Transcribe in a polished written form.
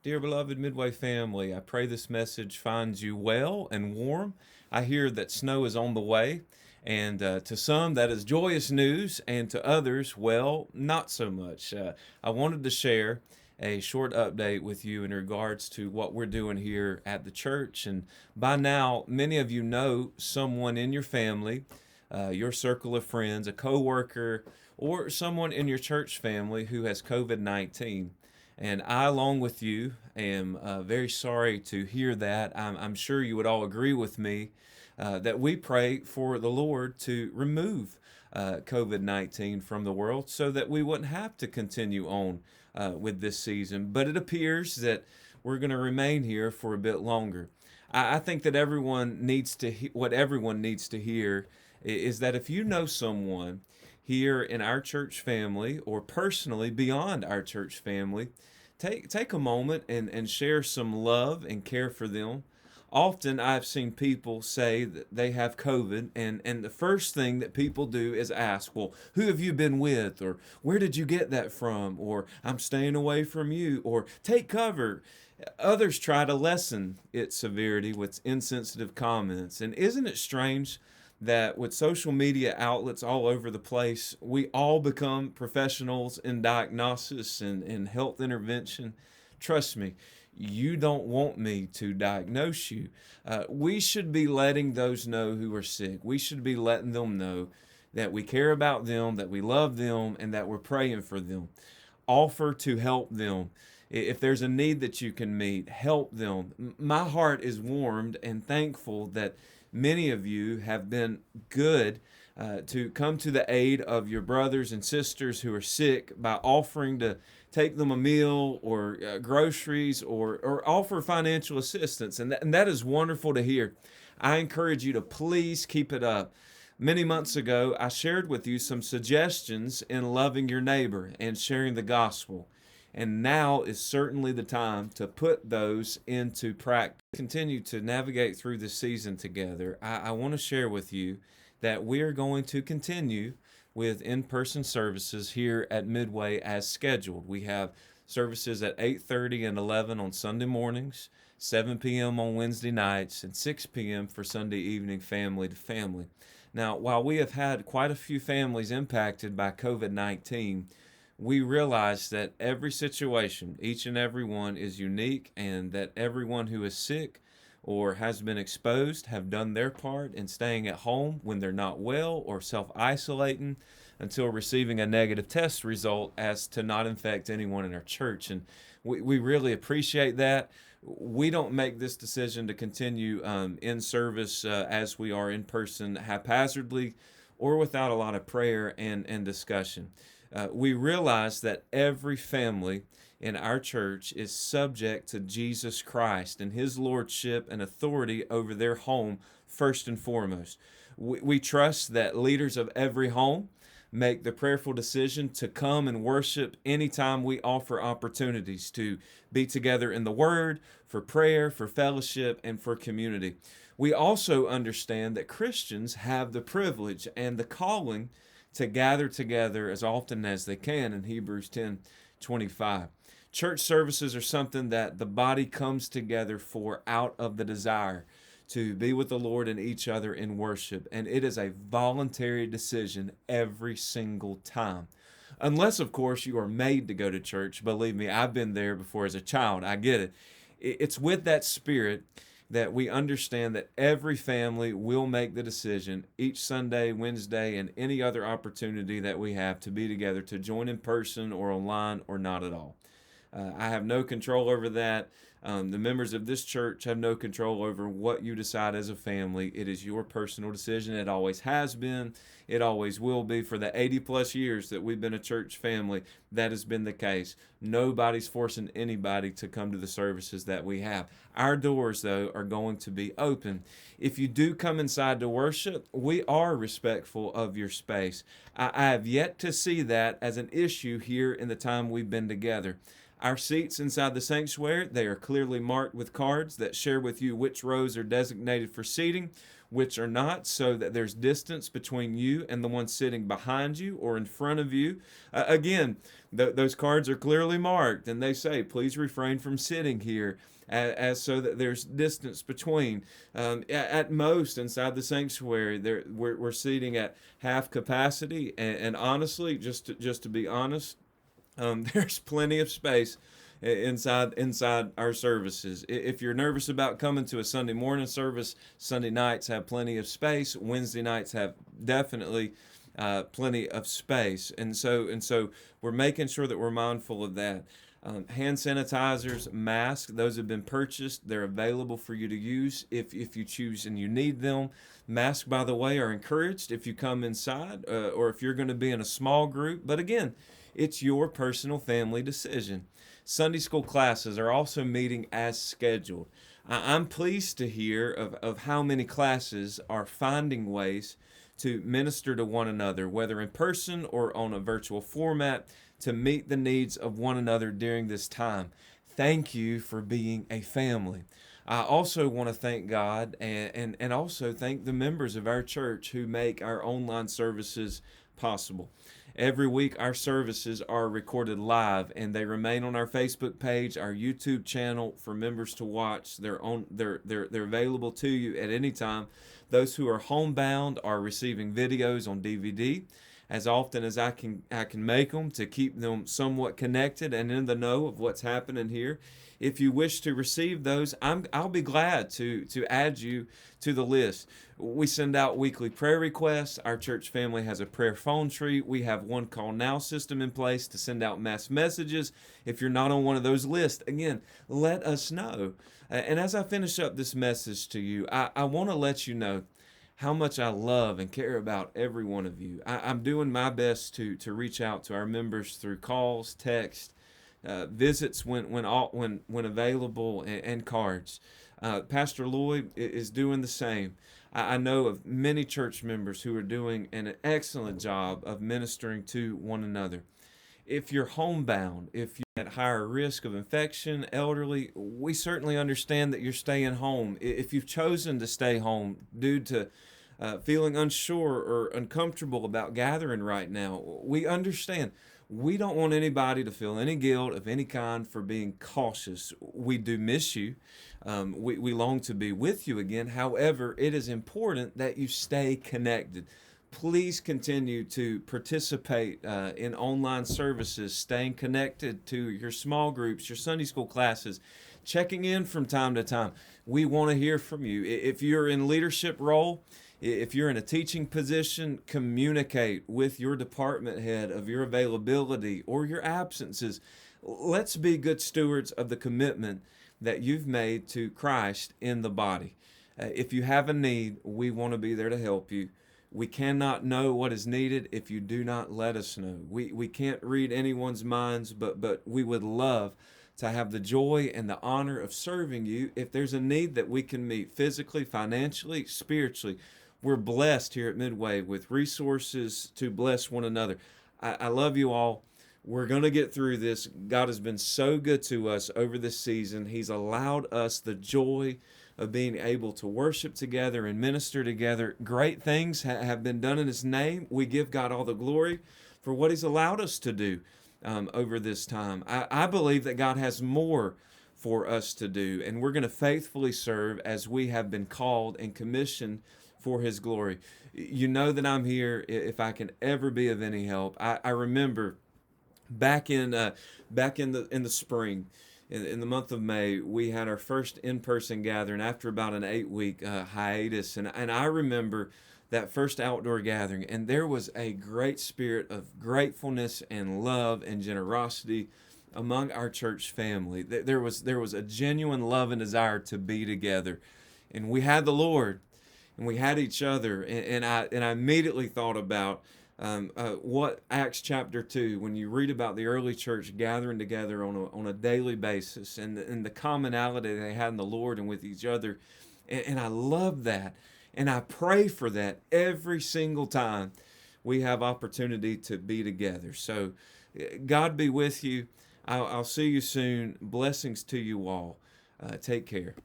Dear beloved Midway family, I pray this message finds you well and warm. I hear that snow is on the way, and to some that is joyous news, and to others, well, not so much. I wanted to share a short update with you in regards to what we're doing here at the church. And by now, many of you know someone in your family, your circle of friends, a coworker, or someone in your church family who has COVID 19. And I, along with you, am very sorry to hear that. I'm sure you would all agree with me that we pray for the Lord to remove COVID 19 from the world so that we wouldn't have to continue on with this season. But it appears that we're going to remain here for a bit longer. I think that everyone needs to what everyone needs to hear is that if you know someone here in our church family or personally beyond our church family, take a moment and share some love and care for them. Often I've seen people say that they have COVID, and the first thing that people do is ask, well, who have you been with? Or where did you get that from? Or I'm staying away from you, or take cover. Others try to lessen its severity with insensitive comments. And isn't it strange that with social media outlets all over the place, we all become professionals in diagnosis and health intervention? Trust me, you don't want me to diagnose you. We should be letting those know who are sick. We should be letting them know that we care about them, that we love them, and that we're praying for them. Offer to help them. If there's a need that you can meet, help them. My heart is warmed and thankful that many of you have been good to come to the aid of your brothers and sisters who are sick by offering to take them a meal or groceries or offer financial assistance. And that is wonderful to hear. I encourage you to please keep it up. Many months ago, I shared with you some suggestions in loving your neighbor and sharing the gospel. And now is certainly the time to put those into practice. Continue to navigate through this season together. I want to share with you that we are going to continue with in-person services here at Midway as scheduled. We have services at 8:30 and 11 on Sunday mornings, 7 p.m. on Wednesday nights, and 6 p.m. for Sunday evening family to family. Now, while we have had quite a few families impacted by COVID 19, we realize that every situation, each and every one, is unique, and that everyone who is sick or has been exposed have done their part in staying at home when they're not well or self-isolating until receiving a negative test result as to not infect anyone in our church. And we really appreciate that. We don't make this decision to continue in service as we are in person haphazardly or without a lot of prayer and discussion. We realize that every family in our church is subject to Jesus Christ and His lordship and authority over their home first and foremost. We trust that leaders of every home make the prayerful decision to come and worship anytime we offer opportunities to be together in the Word, for prayer, for fellowship, and for community. We also understand that Christians have the privilege and the calling to gather together as often as they can in Hebrews 10:25. Church services are something that the body comes together for out of the desire to be with the Lord and each other in worship. And it is a voluntary decision every single time. Unless, of course, you are made to go to church. Believe me, I've been there before as a child. I get it. It's with that spirit that we understand that every family will make the decision each Sunday, Wednesday, and any other opportunity that we have to be together to join in person or online or not at all. I have no control over that. The members of this church have no control over what you decide as a family. It is your personal decision. It always has been. It always will be. For the 80 plus years that we've been a church family, that has been the case. Nobody's forcing anybody to come to the services that we have. Our doors, though, are going to be open. If you do come inside to worship, we are respectful of your space. I have yet to see that as an issue here in the time we've been together. Our seats inside the sanctuary, they are clear clearly marked with cards that share with you which rows are designated for seating, which are not, so that there's distance between you and the one sitting behind you or in front of you. Again, those cards are clearly marked, and they say, please refrain from sitting here, as so that there's distance between. At most, inside the sanctuary, we're seating at half capacity, and honestly, just to be honest, there's plenty of space inside our services. If you're nervous about coming to a Sunday morning service, Sunday nights have plenty of space. Wednesday nights have definitely plenty of space, and so we're making sure that we're mindful of that. Hand sanitizers, masks, those have been purchased. They're available for you to use if you choose and you need them. Masks, by the way, are encouraged if you come inside or if you're going to be in a small group. But again, it's your personal family decision. Sunday school classes are also meeting as scheduled. I'm pleased to hear of how many classes are finding ways to minister to one another, whether in person or on a virtual format, to meet the needs of one another during this time. Thank you for being a family. I also want to thank God and also thank the members of our church who make our online services possible. Every week our services are recorded live and they remain on our Facebook page, our YouTube channel for members to watch. They're available to you at any time. Those who are homebound are receiving videos on DVD as often as I can make them to keep them somewhat connected and in the know of what's happening here. If you wish to receive those, I'll be glad to add you to the list. We send out weekly prayer requests. Our church family has a prayer phone tree. We have one call now system in place to send out mass messages. If you're not on one of those lists, again, let us know. And as I finish up this message to you, I want to let you know how much I love and care about every one of you. I'm doing my best to reach out to our members through calls, text, visits when available, and cards. Pastor Lloyd is doing the same. I know of many church members who are doing an excellent job of ministering to one another. If you're homebound, if you're at higher risk of infection, elderly, we certainly understand that you're staying home. If you've chosen to stay home due to feeling unsure or uncomfortable about gathering right now, we understand. We don't want anybody to feel any guilt of any kind for being cautious. We do miss you. We long to be with you again. However, it is important that you stay connected. Please continue to participate in online services, staying connected to your small groups, your Sunday school classes, checking in from time to time. We want to hear from you. If you're in leadership role, if you're in a teaching position, communicate with your department head of your availability or your absences. Let's be good stewards of the commitment that you've made to Christ in the body. If you have a need, we want to be there to help you. We cannot know what is needed if you do not let us know. We can't read anyone's minds, but we would love to have the joy and the honor of serving you. If there's a need that we can meet physically, financially, spiritually, we're blessed here at Midway with resources to bless one another. I love you all. We're going to get through this. God has been so good to us over this season. He's allowed us the joy of being able to worship together and minister together. Great things have been done in His name. We give God all the glory for what He's allowed us to do over this time. I believe that God has more for us to do, and we're going to faithfully serve as we have been called and commissioned for His glory. You know that I'm here if I can ever be of any help. I remember back in the spring, in the month of May, we had our first in-person gathering after about an 8-week hiatus, and I remember that first outdoor gathering, and there was a great spirit of gratefulness and love and generosity among our church family. There was a genuine love and desire to be together, and we had the Lord, and we had each other, and I immediately thought about what Acts chapter 2, when you read about the early church gathering together on a daily basis, and the commonality they had in the Lord and with each other, and I love that, and I pray for that every single time we have opportunity to be together. So God be with you. I'll see you soon. Blessings to you all. Take care.